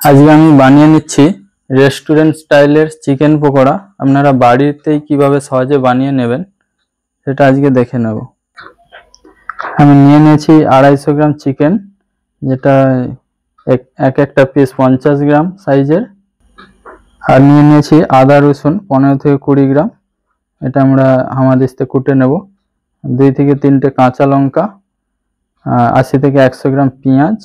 আজকে আমি বানিয়ে নিচ্ছি রেস্টুরেন্ট স্টাইলের চিকেন পকোড়া। আপনারা বাড়িতেই কিভাবে সহজে বানিয়ে নেবেন সেটা আজকে দেখে নেব। আমি নিয়ে নিয়েছি 250 গ্রাম চিকেন, যেটা একটা পিস 50 গ্রাম সাইজের। আর নিয়ে নিয়েছি আদা রসুন 15 থেকে 20 গ্রাম, এটা আমরা হামাদিস্তে কুটে নেব। 2 থেকে 3টে কাঁচা লঙ্কা, 80 থেকে 100 গ্রাম পেঁয়াজ,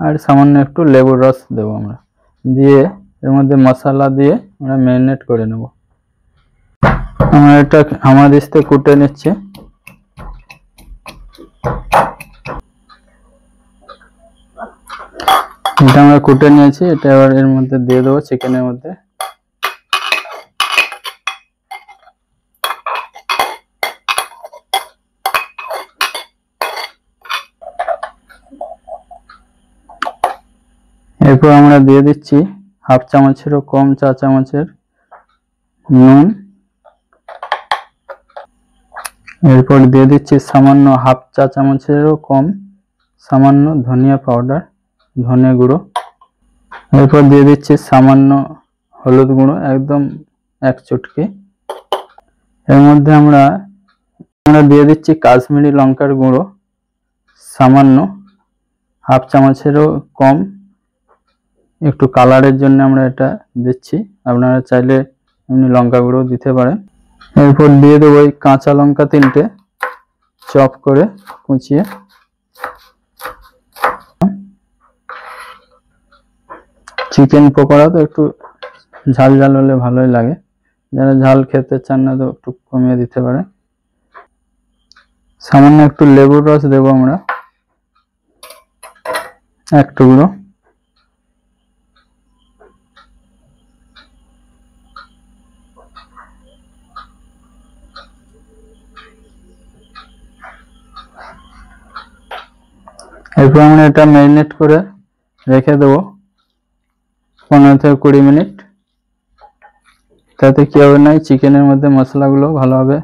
আর সামান্য একটু লেবুর রস দেবো আমরা। দিয়ে এর মধ্যে মশলা দিয়ে আমরা ম্যারিনেট করে নেব। আমরা এটা হামাদিস্তে কুটে নিচ্ছি। এটা আমরা কুটে নিয়েছি, এটা এবার এর মধ্যে দিয়ে দেবো চিকেনের মধ্যে। এরপর আমরা দিয়ে দিচ্ছি হাফ চামচেরও কম চা চামচের নুন। এরপর দিয়ে দিচ্ছি সামান্য হাফ চা চামচেরও কম সামান্য ধনিয়া পাউডার, ধনে গুঁড়ো। এরপর দিয়ে দিচ্ছি সামান্য হলুদ গুঁড়ো, একদম 1 চুটকি। এর মধ্যে আমরা দিয়ে দিচ্ছি কাশ্মীরি লঙ্কার গুঁড়ো সামান্য হাফ চামচেরও কম, একটু কালারের জন্য আমরা এটা দিচ্ছি। আপনারা চাইলে এমনি লঙ্কা গুঁড়ো দিতে পারেন। এরপর দিয়ে দেবো এই কাঁচা লঙ্কা 3টে চপ করে কুচিয়ে। চিকেন পকোড়া তো একটু ঝাল ঝাল হলে ভালোই লাগে, যারা ঝাল খেতে চান না তো একটু কমিয়ে দিতে পারে। সামান্য একটু লেবুর রস দেবো আমরা, 1 টুকরো। এরপর আমরা এটা ম্যারিনেট করে রেখে দেবো 15 থেকে 20 মিনিট। তাতে কি হবে না, চিকেনের মধ্যে মশলাগুলো ভালোভাবে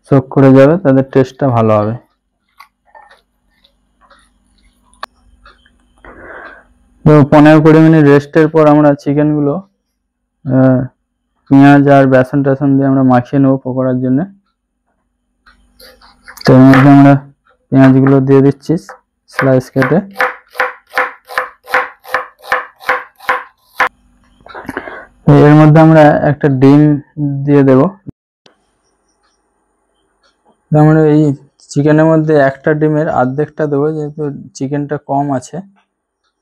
সোক করে যাবে, তাদের টেস্টটা ভালো হবে। তো 15-20 মিনিট রেস্টের পর আমরা চিকেনগুলো পেঁয়াজ আর বেসন টেসন দিয়ে আমরা মাখিয়ে নেবো পকোড়ার জন্য। তো এর মধ্যে আমরা পেঁয়াজগুলো দিয়ে দিচ্ছি স্লাইস কেটে। এর মধ্যে আমরা একটা ডিম দিয়ে দেব। আমরা এই চিকেনের মধ্যে একটা ডিমের অর্ধেকটা দেবো, যেহেতু চিকেনটা কম আছে,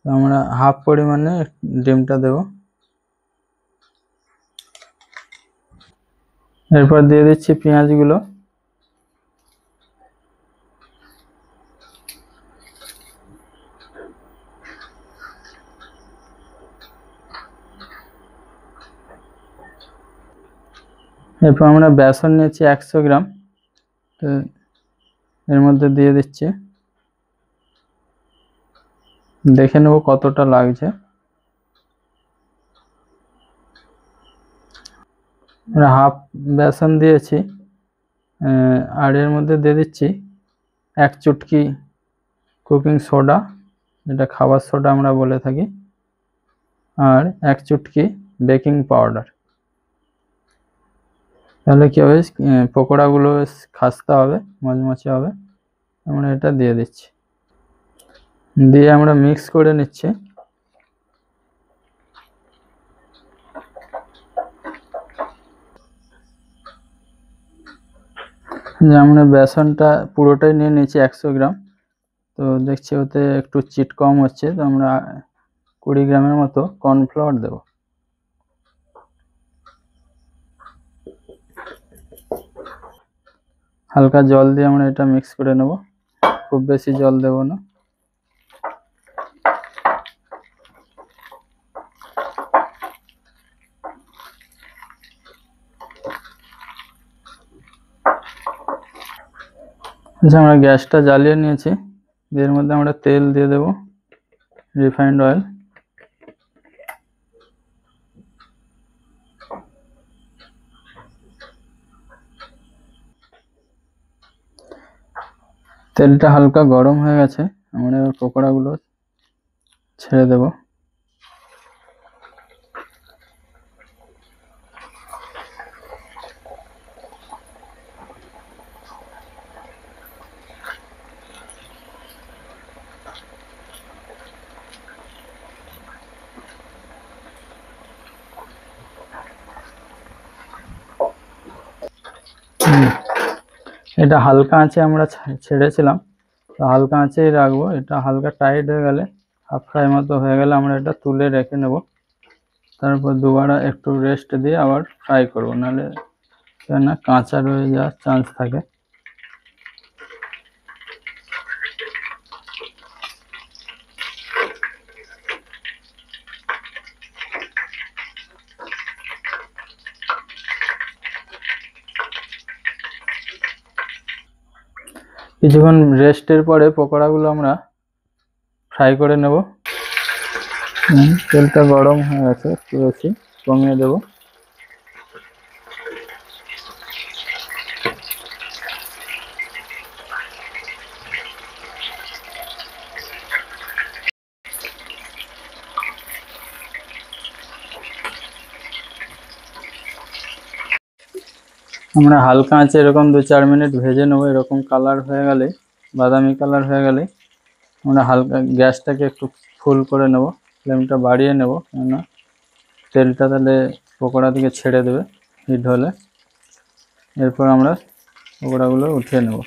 তো আমরা হাফ পরিমাণে ডিমটা দেব। এরপর দিয়ে দিচ্ছি পেঁয়াজগুলো। এরপর আমরা বেসন নিয়েছি 100 গ্রাম, তো এর মধ্যে দিয়ে দিচ্ছি। দেখে নেব কতটা লাগছে। আমরা হাফ বেসন দিয়েছি, আর এর মধ্যে দিয়ে দিচ্ছি 1 চুটকি কুকিং সোডা, যেটা খাবার সোডা আমরা বলে থাকি, আর 1 চুটকি বেকিং পাউডার। তাহলে কি হবে, পকোড়াগুলো খাস্তা হবে, মচমচে হবে। আমরা এটা দিয়ে দিচ্ছি, দিয়ে আমরা মিক্স করে নিচ্ছি। যে আমরা বেসনটা পুরোটাই নিয়ে নিয়েছি 100 গ্রাম, তো দেখছি ওতে একটু চিট কম হচ্ছে, তো আমরা 20 গ্রামের মতো কর্নফ্লাওয়ার দেব। হালকা জল দিয়ে আমরা এটা মিক্স করে নেব, খুব বেশি জল দেব না। আমরা গ্যাসটা জ্বালিয়ে নিয়েছি, এর মধ্যে আমরা তেল দিয়ে দেব, রিফাইন্ড অয়েল। তেলটা হালকা গরম হয়ে গেছে, আমরা এবার পকোড়াগুলো ছেড়ে দেব। এটা হালকা আঁচে আমরা ছেড়েছিলাম, তো হালকা আঁচেই রাখবো। এটা হালকা টাইট হয়ে গেলে, হাফ ফ্রাই মতো হয়ে গেলে আমরা এটা তুলে রেখে নেব। তারপর দুবারা একটু রেস্ট দিয়ে আবার ফ্রাই করবো, নাহলে না কাঁচা রয়ে যাওয়ার চান্স থাকে। কিছুক্ষণ রেস্টের পরে পকোড়াগুলো আমরা ফ্রাই করে নেব। তেলটা গরম হয়ে গেছে, একটু বেশি কমিয়ে দেব। আমরা হালকা আঁচে এরকম 2-4 মিনিট ভেজে নেবো। এরকম কালার হয়ে গেলে, বাদামি কালার হয়ে গেলে আমরা হালকা গ্যাসটাকে একটু ফুল করে নেব, ফ্লেমটা বাড়িয়ে নেব, কেননা তেলটা তাহলে পকোড়া থেকে ছেড়ে দেবে হিট হলে। এরপর আমরা পকোড়াগুলো উঠিয়ে নেব।